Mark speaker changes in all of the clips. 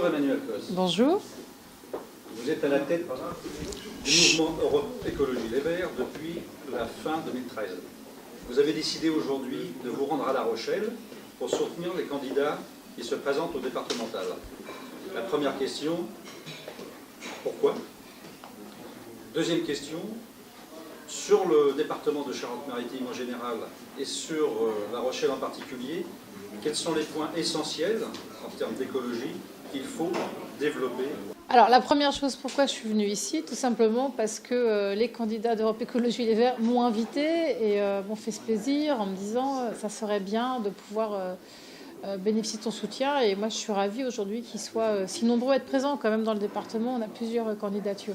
Speaker 1: Bonjour Emmanuel Cos.
Speaker 2: Bonjour.
Speaker 1: Vous êtes à la tête du mouvement Europe Écologie Les Verts depuis la fin 2013. Vous avez décidé aujourd'hui de vous rendre à La Rochelle pour soutenir les candidats qui se présentent au départemental. La première question, pourquoi? Deuxième question, sur le département de Charente-Maritime en général et sur La Rochelle en particulier, quels sont les points essentiels en termes d'écologie qu'il faut développer?
Speaker 2: Alors la première chose, pourquoi je suis venue ici? Tout simplement parce que les candidats d'Europe Écologie Les Verts m'ont invité et m'ont fait ce plaisir en me disant ça serait bien de pouvoir bénéficier de ton soutien. Et moi je suis ravie aujourd'hui qu'ils soient si nombreux à être présents quand même dans le département. On a plusieurs candidatures.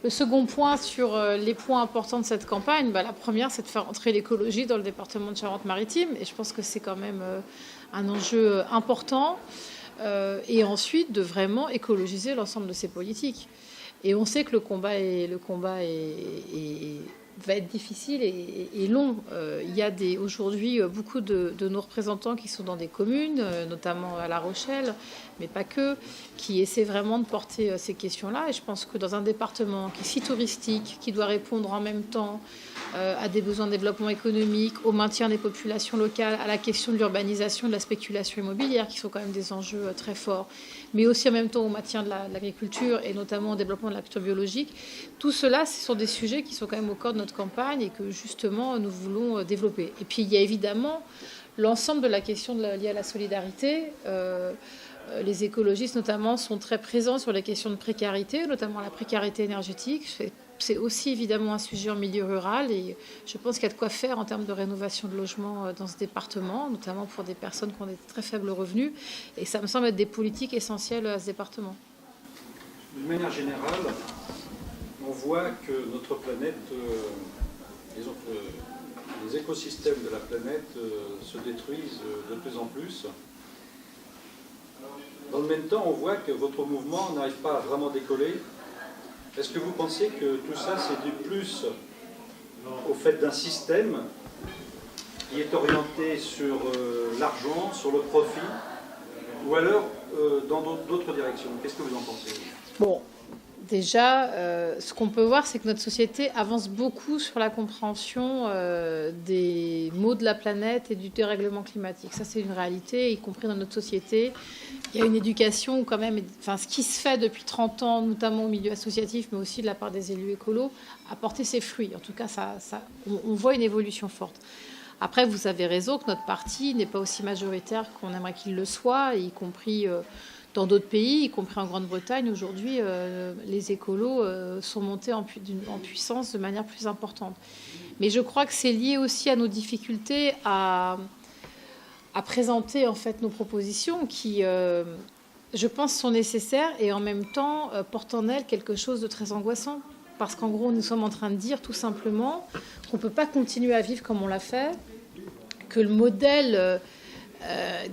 Speaker 2: Le second point sur les points importants de cette campagne, la première, c'est de faire entrer l'écologie dans le département de Charente-Maritime. Et je pense que c'est quand même un enjeu important. Et ensuite, de vraiment écologiser l'ensemble de ces politiques. Et on sait que le combat va être difficile et long. Il y a aujourd'hui beaucoup de nos représentants qui sont dans des communes, notamment à La Rochelle, mais pas que, qui essaient vraiment de porter ces questions-là. Et je pense que dans un département qui est si touristique, qui doit répondre en même temps à des besoins de développement économique, au maintien des populations locales, à la question de l'urbanisation, de la spéculation immobilière, qui sont quand même des enjeux très forts, mais aussi en même temps au maintien de l'agriculture et notamment au développement de l'agriculture biologique. Tout cela, ce sont des sujets qui sont quand même au cœur de notre campagne et que justement nous voulons développer. Et puis il y a évidemment l'ensemble de la question liée à la solidarité. Les écologistes notamment sont très présents sur les questions de précarité, notamment la précarité énergétique. C'est aussi évidemment un sujet en milieu rural et je pense qu'il y a de quoi faire en termes de rénovation de logements dans ce département, notamment pour des personnes qui ont des très faibles revenus. Et ça me semble être des politiques essentielles à ce département.
Speaker 1: D'une manière générale, on voit que notre planète, les écosystèmes de la planète se détruisent de plus en plus. Dans le même temps, on voit que votre mouvement n'arrive pas à vraiment décoller. Est-ce que vous pensez que tout ça, c'est dû plus au fait d'un système qui est orienté sur l'argent, sur le profit, ou alors dans d'autres directions? Qu'est-ce que vous en pensez?
Speaker 2: Bon, déjà, ce qu'on peut voir, c'est que notre société avance beaucoup sur la compréhension des maux de la planète et du dérèglement climatique. Ça, c'est une réalité, y compris dans notre société. Il y a une éducation quand même, ce qui se fait depuis 30 ans, notamment au milieu associatif, mais aussi de la part des élus écolos, a porté ses fruits. En tout cas, on voit une évolution forte. Après, vous avez raison que notre parti n'est pas aussi majoritaire qu'on aimerait qu'il le soit, y compris dans d'autres pays, y compris en Grande-Bretagne. Aujourd'hui, les écolos sont montés en puissance de manière plus importante. Mais je crois que c'est lié aussi à nos difficultés à présenter en fait nos propositions qui, je pense, sont nécessaires et en même temps portent en elles quelque chose de très angoissant. Parce qu'en gros, nous sommes en train de dire tout simplement qu'on ne peut pas continuer à vivre comme on l'a fait, que le modèle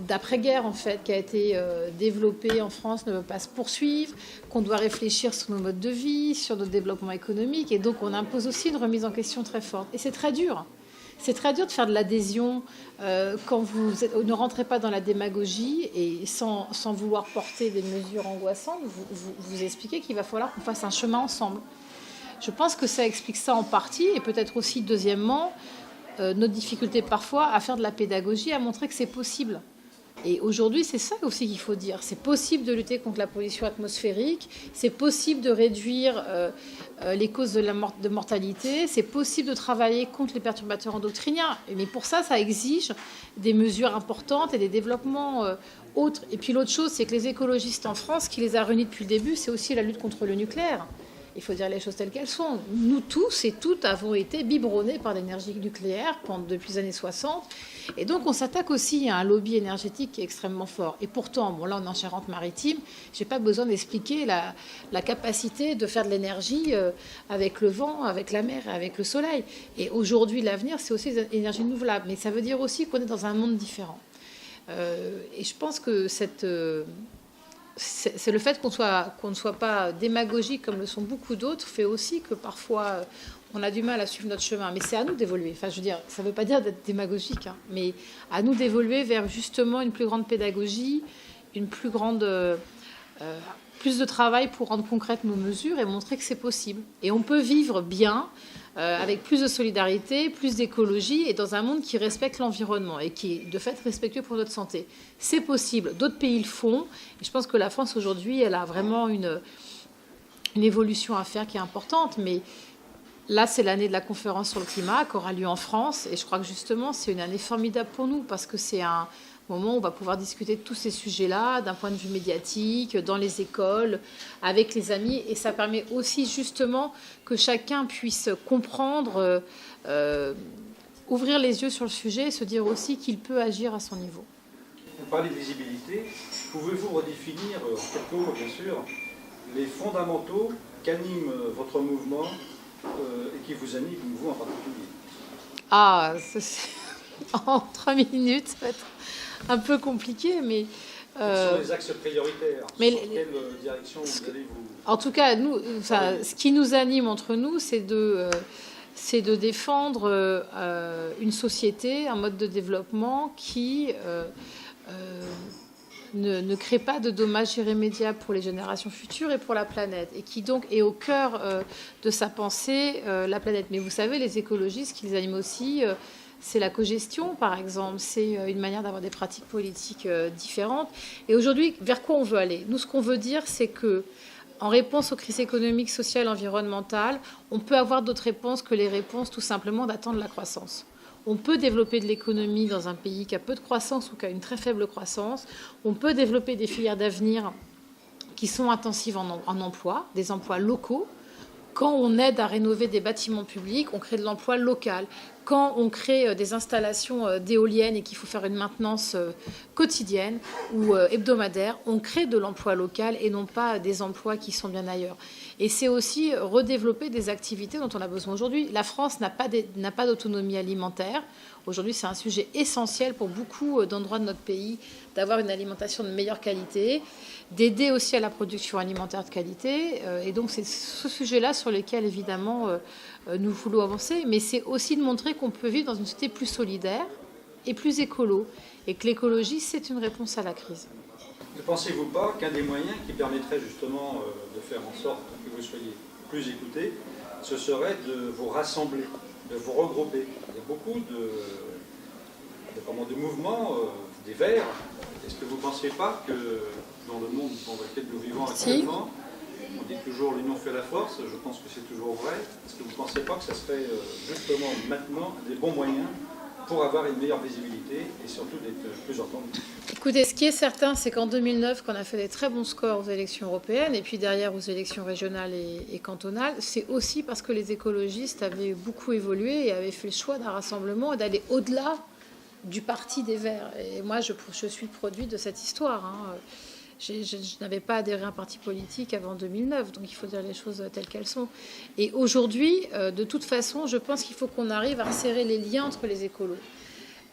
Speaker 2: d'après-guerre en fait qui a été développé en France ne peut pas se poursuivre, qu'on doit réfléchir sur nos modes de vie, sur notre développement économique, et donc on impose aussi une remise en question très forte. Et c'est très dur. C'est très dur de faire de l'adhésion quand vous ne rentrez pas dans la démagogie et sans vouloir porter des mesures angoissantes, vous expliquez qu'il va falloir qu'on fasse un chemin ensemble. Je pense que ça explique ça en partie, et peut-être aussi, deuxièmement, notre difficulté parfois à faire de la pédagogie, à montrer que c'est possible. Et aujourd'hui, c'est ça aussi qu'il faut dire. C'est possible de lutter contre la pollution atmosphérique, c'est possible de réduire les causes de mortalité, c'est possible de travailler contre les perturbateurs endocriniens. Mais pour ça, ça exige des mesures importantes et des développements autres. Et puis l'autre chose, c'est que les écologistes en France, ce qui les a réunis depuis le début, c'est aussi la lutte contre le nucléaire. Il faut dire les choses telles qu'elles sont. Nous tous et toutes avons été biberonnés par l'énergie nucléaire depuis les années 60. Et donc, on s'attaque aussi à un lobby énergétique qui est extrêmement fort. Et pourtant, là, on est en Charente-Maritime. Je n'ai pas besoin d'expliquer la capacité de faire de l'énergie avec le vent, avec la mer, avec le soleil. Et aujourd'hui, l'avenir, c'est aussi les énergies renouvelables. Mais ça veut dire aussi qu'on est dans un monde différent. Et je pense que c'est le fait qu'on ne soit pas démagogique comme le sont beaucoup d'autres fait aussi que parfois on a du mal à suivre notre chemin. Mais c'est à nous d'évoluer. Enfin, je veux dire, ça ne veut pas dire d'être démagogique, mais à nous d'évoluer vers justement une plus grande pédagogie, une plus grande plus de travail pour rendre concrètes nos mesures et montrer que c'est possible. Et on peut vivre bien, avec plus de solidarité, plus d'écologie et dans un monde qui respecte l'environnement et qui est de fait respectueux pour notre santé. C'est possible, d'autres pays le font. Et je pense que la France aujourd'hui, elle a vraiment une évolution à faire qui est importante. Mais là, c'est l'année de la conférence sur le climat qui aura lieu en France. Et je crois que justement, c'est une année formidable pour nous parce que c'est un moment où on va pouvoir discuter de tous ces sujets-là d'un point de vue médiatique, dans les écoles, avec les amis. Et ça permet aussi justement que chacun puisse comprendre, ouvrir les yeux sur le sujet et se dire aussi qu'il peut agir à son niveau.
Speaker 1: Vous parlez de visibilité. Pouvez-vous redéfinir, en quelques mots bien sûr, les fondamentaux qu'anime votre mouvement et qui vous anime, vous en particulier?
Speaker 2: Ah, en 3 minutes, ça va être un peu compliqué, mais...
Speaker 1: Quels sont les axes prioritaires?
Speaker 2: Mais
Speaker 1: sur quelle direction vous allez vous...
Speaker 2: En tout cas, nous, ce qui nous anime entre nous, c'est de défendre une société, un mode de développement qui ne crée pas de dommages irrémédiables pour les générations futures et pour la planète, et qui donc est au cœur de sa pensée, la planète. Mais vous savez, les écologistes, ce qui les anime aussi... c'est la cogestion, par exemple. C'est une manière d'avoir des pratiques politiques différentes. Et aujourd'hui, vers quoi on veut aller? Nous, ce qu'on veut dire, c'est que, en réponse aux crises économiques, sociales, environnementales, on peut avoir d'autres réponses que les réponses, tout simplement, d'attendre la croissance. On peut développer de l'économie dans un pays qui a peu de croissance ou qui a une très faible croissance. On peut développer des filières d'avenir qui sont intensives en emploi, des emplois locaux. Quand on aide à rénover des bâtiments publics, on crée de l'emploi local. Quand on crée des installations d'éoliennes et qu'il faut faire une maintenance quotidienne ou hebdomadaire, on crée de l'emploi local et non pas des emplois qui sont bien ailleurs. Et c'est aussi redévelopper des activités dont on a besoin aujourd'hui. La France n'a pas d'autonomie alimentaire. Aujourd'hui, c'est un sujet essentiel pour beaucoup d'endroits de notre pays d'avoir une alimentation de meilleure qualité, d'aider aussi à la production alimentaire de qualité. Et donc, c'est ce sujet-là sur lequel, évidemment, nous voulons avancer. Mais c'est aussi de montrer qu'on peut vivre dans une société plus solidaire et plus écolo. Et que l'écologie, c'est une réponse à la crise.
Speaker 1: Ne pensez-vous pas qu'un des moyens qui permettrait justement de faire en sorte que vous soyez plus écoutés, ce serait de vous rassembler, de vous regrouper? Il y a beaucoup de mouvements, des Verts. Est-ce que vous ne pensez pas que dans le monde dans lequel nous vivons actuellement, on dit toujours l'union fait la force, je pense que c'est toujours vrai. Est-ce que vous ne pensez pas que ça serait justement maintenant des bons moyens pour avoir une meilleure visibilité et surtout d'être plus entendus?
Speaker 2: Écoutez, ce qui est certain, c'est qu'en 2009, qu'on a fait des très bons scores aux élections européennes et puis derrière aux élections régionales et cantonales, c'est aussi parce que les écologistes avaient beaucoup évolué et avaient fait le choix d'un rassemblement et d'aller au-delà du parti des Verts. Et moi, je suis le produit de cette histoire. Hein. Je n'avais pas adhéré à un parti politique avant 2009, donc il faut dire les choses telles qu'elles sont. Et aujourd'hui, de toute façon, je pense qu'il faut qu'on arrive à resserrer les liens entre les écolos.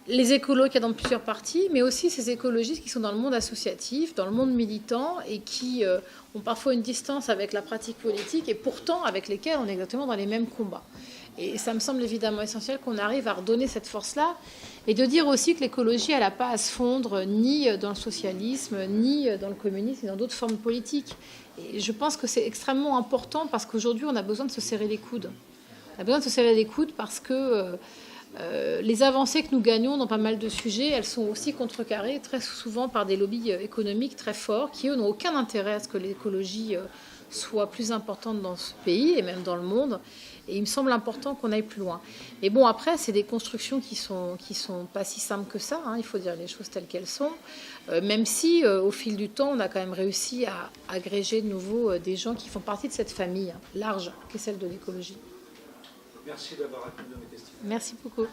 Speaker 2: Les écolos qu'il y a dans plusieurs partis, mais aussi ces écologistes qui sont dans le monde associatif, dans le monde militant, et qui ont parfois une distance avec la pratique politique, et pourtant avec lesquels on est exactement dans les mêmes combats. Et ça me semble évidemment essentiel qu'on arrive à redonner cette force-là, et de dire aussi que l'écologie, elle n'a pas à se fondre ni dans le socialisme, ni dans le communisme, ni dans d'autres formes politiques. Et je pense que c'est extrêmement important, parce qu'aujourd'hui, on a besoin de se serrer les coudes. On a besoin de se serrer les coudes parce que... les avancées que nous gagnons dans pas mal de sujets, elles sont aussi contrecarrées très souvent par des lobbies économiques très forts qui, eux, n'ont aucun intérêt à ce que l'écologie soit plus importante dans ce pays et même dans le monde. Et il me semble important qu'on aille plus loin. Mais bon, après, c'est des constructions qui sont pas si simples que ça. Hein, il faut dire les choses telles qu'elles sont. Même si, au fil du temps, on a quand même réussi à agréger de nouveau des gens qui font partie de cette famille large qu'est celle de l'écologie.
Speaker 1: Merci d'avoir répondu à mes questions.
Speaker 2: Merci beaucoup.